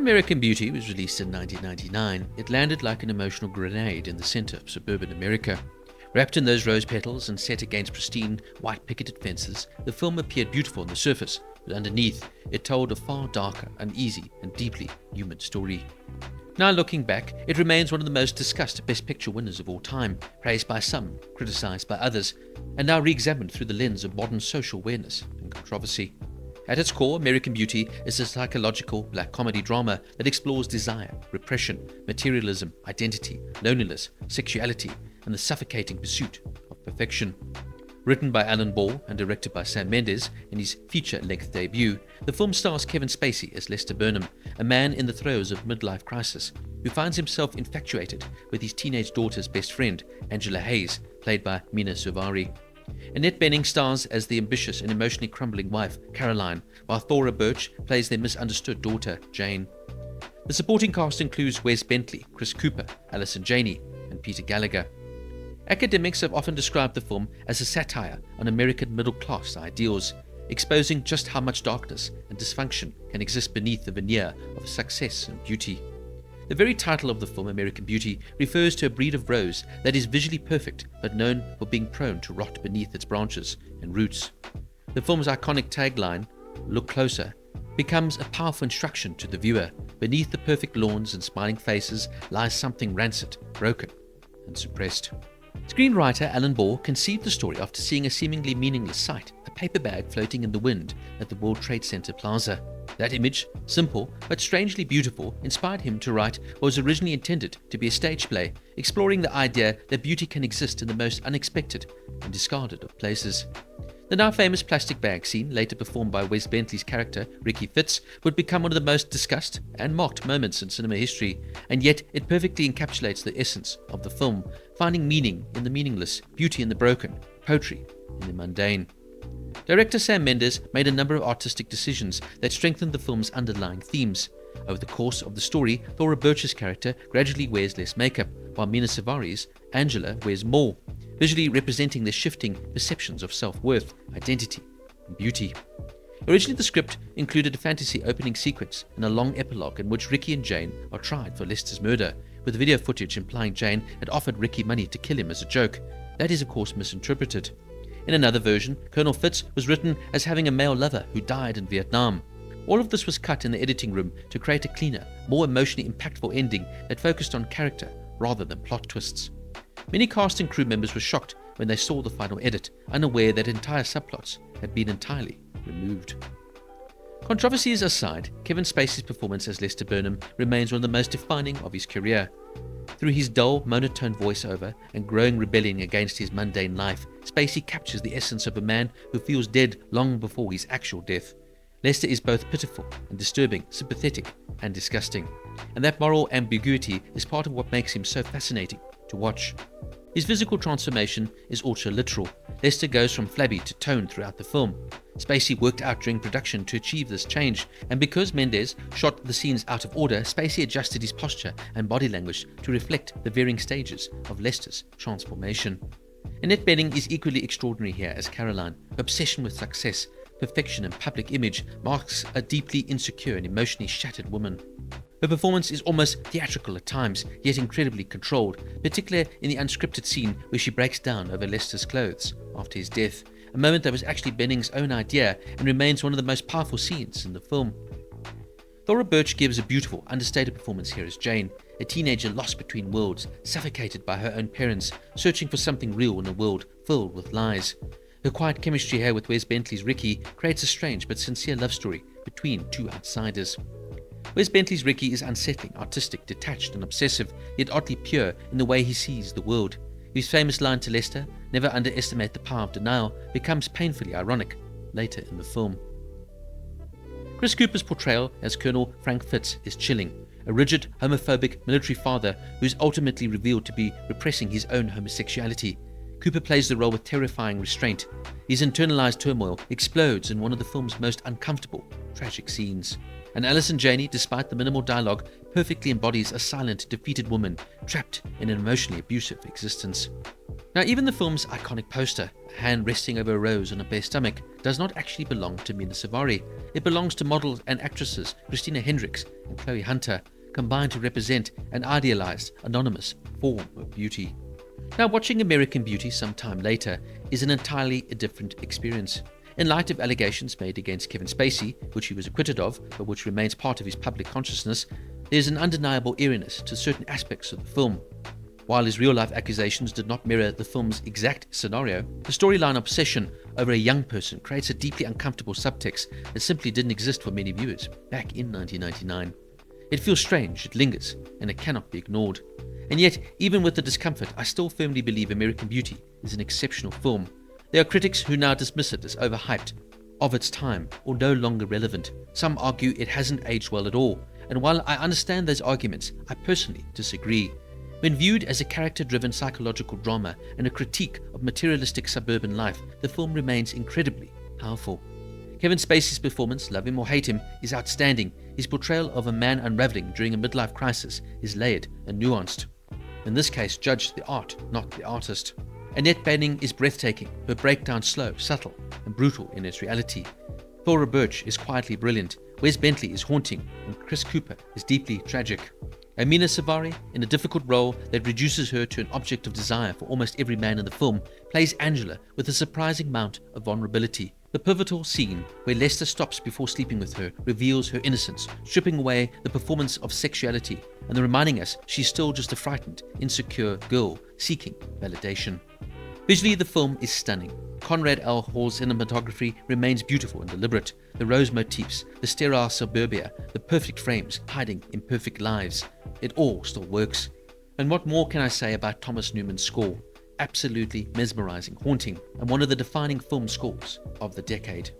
American Beauty was released in 1999, it landed like an emotional grenade in the center of suburban America. Wrapped in those rose petals and set against pristine, white picketed fences, the film appeared beautiful on the surface, but underneath, it told a far darker, uneasy, and deeply human story. Now looking back, it remains one of the most discussed Best Picture winners of all time, praised by some, criticized by others, and now re-examined through the lens of modern social awareness and controversy. At its core, American Beauty is a psychological black comedy drama that explores desire, repression, materialism, identity, loneliness, sexuality, and the suffocating pursuit of perfection. Written by Alan Ball and directed by Sam Mendes in his feature-length debut, the film stars Kevin Spacey as Lester Burnham, a man in the throes of midlife crisis, who finds himself infatuated with his teenage daughter's best friend, Angela Hayes, played by Mina Suvari. Annette Bening stars as the ambitious and emotionally crumbling wife, Caroline, while Thora Birch plays their misunderstood daughter, Jane. The supporting cast includes Wes Bentley, Chris Cooper, Alison Janney, and Peter Gallagher. Academics have often described the film as a satire on American middle-class ideals, exposing just how much darkness and dysfunction can exist beneath the veneer of success and beauty. The very title of the film, American Beauty, refers to a breed of rose that is visually perfect but known for being prone to rot beneath its branches and roots. The film's iconic tagline, "Look closer," becomes a powerful instruction to the viewer. Beneath the perfect lawns and smiling faces lies something rancid, broken, and suppressed. Screenwriter Alan Ball conceived the story after seeing a seemingly meaningless sight, a paper bag floating in the wind at the World Trade Center Plaza. That image, simple but strangely beautiful, inspired him to write what was originally intended to be a stage play, exploring the idea that beauty can exist in the most unexpected and discarded of places. The now famous plastic bag scene, later performed by Wes Bentley's character, Ricky Fitz, would become one of the most discussed and mocked moments in cinema history, and yet it perfectly encapsulates the essence of the film, finding meaning in the meaningless, beauty in the broken, poetry in the mundane. Director Sam Mendes made a number of artistic decisions that strengthened the film's underlying themes. Over the course of the story, Thora Birch's character gradually wears less makeup, while Mina Savari's Angela wears more, visually representing the shifting perceptions of self-worth, identity, and beauty. Originally, the script included a fantasy opening sequence and a long epilogue in which Ricky and Jane are tried for Lester's murder, with video footage implying Jane had offered Ricky money to kill him as a joke. That is, of course, misinterpreted. In another version, Colonel Fitz was written as having a male lover who died in Vietnam. All of this was cut in the editing room to create a cleaner, more emotionally impactful ending that focused on character rather than plot twists. Many cast and crew members were shocked when they saw the final edit, unaware that entire subplots had been entirely removed. Controversies aside, Kevin Spacey's performance as Lester Burnham remains one of the most defining of his career. Through his dull, monotone voiceover and growing rebellion against his mundane life, Spacey captures the essence of a man who feels dead long before his actual death. Lester is both pitiful and disturbing, sympathetic and disgusting, and that moral ambiguity is part of what makes him so fascinating to watch. His physical transformation is also literal. Lester goes from flabby to toned throughout the film. Spacey worked out during production to achieve this change, and because Mendes shot the scenes out of order, Spacey adjusted his posture and body language to reflect the varying stages of Lester's transformation. Annette Bening is equally extraordinary here as Caroline. Her obsession with success, perfection and public image marks a deeply insecure and emotionally shattered woman. Her performance is almost theatrical at times, yet incredibly controlled, particularly in the unscripted scene where she breaks down over Lester's clothes after his death, a moment that was actually Benning's own idea and remains one of the most powerful scenes in the film. Thora Birch gives a beautiful, understated performance here as Jane, a teenager lost between worlds, suffocated by her own parents, searching for something real in a world filled with lies. Her quiet chemistry here with Wes Bentley's Ricky creates a strange but sincere love story between two outsiders. Wes Bentley's Ricky is unsettling, artistic, detached and obsessive, yet oddly pure in the way he sees the world. His famous line to Lester, "Never underestimate the power of denial," becomes painfully ironic later in the film. Chris Cooper's portrayal as Colonel Frank Fitz is chilling, a rigid, homophobic military father who is ultimately revealed to be repressing his own homosexuality. Cooper plays the role with terrifying restraint. His internalized turmoil explodes in one of the film's most uncomfortable, tragic scenes. And Alison Janney, despite the minimal dialogue, perfectly embodies a silent, defeated woman trapped in an emotionally abusive existence. Now, even the film's iconic poster, a hand resting over a rose on a bare stomach, does not actually belong to Mina Savari. It belongs to models and actresses Christina Hendricks and Chloe Hunter, combined to represent an idealized, anonymous form of beauty. Now, watching American Beauty some time later is an entirely different experience. In light of allegations made against Kevin Spacey, which he was acquitted of, but which remains part of his public consciousness, there's an undeniable eeriness to certain aspects of the film. While his real-life accusations did not mirror the film's exact scenario, the storyline obsession over a young person creates a deeply uncomfortable subtext that simply didn't exist for many viewers back in 1999. It feels strange, it lingers, and it cannot be ignored. And yet, even with the discomfort, I still firmly believe American Beauty is an exceptional film. There are critics who now dismiss it as overhyped, of its time, or no longer relevant. Some argue it hasn't aged well at all, and while I understand those arguments, I personally disagree. When viewed as a character-driven psychological drama and a critique of materialistic suburban life, the film remains incredibly powerful. Kevin Spacey's performance, love him or hate him, is outstanding. His portrayal of a man unraveling during a midlife crisis is layered and nuanced. In this case, judge the art, not the artist. Annette Bening is breathtaking, her breakdown slow, subtle, and brutal in its reality. Thora Birch is quietly brilliant, Wes Bentley is haunting, and Chris Cooper is deeply tragic. Mina Savari, in a difficult role that reduces her to an object of desire for almost every man in the film, plays Angela with a surprising amount of vulnerability. The pivotal scene where Lester stops before sleeping with her reveals her innocence, stripping away the performance of sexuality and reminding us she's still just a frightened, insecure girl seeking validation. Visually, the film is stunning. Conrad L. Hall's cinematography remains beautiful and deliberate. The rose motifs, the sterile suburbia, the perfect frames hiding imperfect lives. It all still works. And what more can I say about Thomas Newman's score? Absolutely mesmerizing, haunting, and one of the defining film scores of the decade.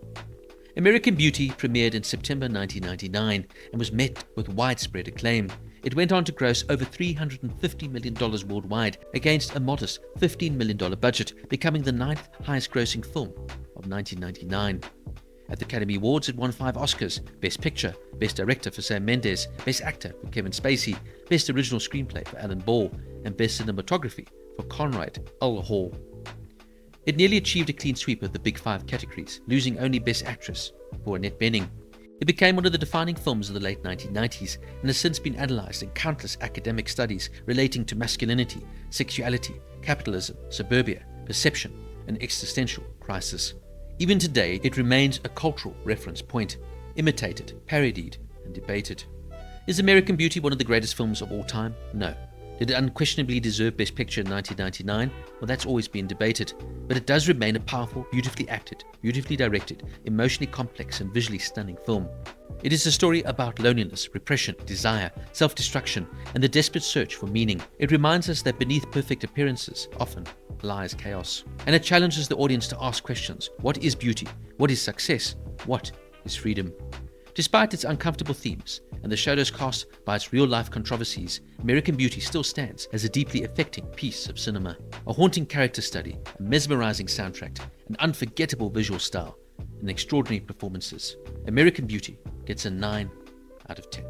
American Beauty premiered in September 1999 and was met with widespread acclaim. It went on to gross over $350 million worldwide against a modest $15 million budget, becoming the 9th highest grossing film of 1999. At the Academy Awards, it won 5 Oscars: Best Picture, Best Director for Sam Mendes, Best Actor for Kevin Spacey, Best Original Screenplay for Alan Ball, and Best Cinematography for Conrad L. Hall. It nearly achieved a clean sweep of the Big Five categories, losing only Best Actress for Annette Bening. It became one of the defining films of the late 1990s and has since been analysed in countless academic studies relating to masculinity, sexuality, capitalism, suburbia, perception, and existential crisis. Even today, it remains a cultural reference point, imitated, parodied, and debated. Is American Beauty one of the greatest films of all time? No. Did it unquestionably deserve Best Picture in 1999? Well, that's always been debated. But it does remain a powerful, beautifully acted, beautifully directed, emotionally complex, and visually stunning film. It is a story about loneliness, repression, desire, self-destruction, and the desperate search for meaning. It reminds us that beneath perfect appearances often lies chaos. And it challenges the audience to ask questions. What is beauty? What is success? What is freedom? Despite its uncomfortable themes and the shadows cast by its real-life controversies, American Beauty still stands as a deeply affecting piece of cinema. A haunting character study, a mesmerizing soundtrack, an unforgettable visual style, and extraordinary performances. American Beauty gets a 9 out of 10.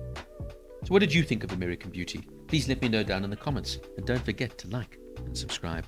So what did you think of American Beauty? Please let me know down in the comments, and don't forget to like and subscribe.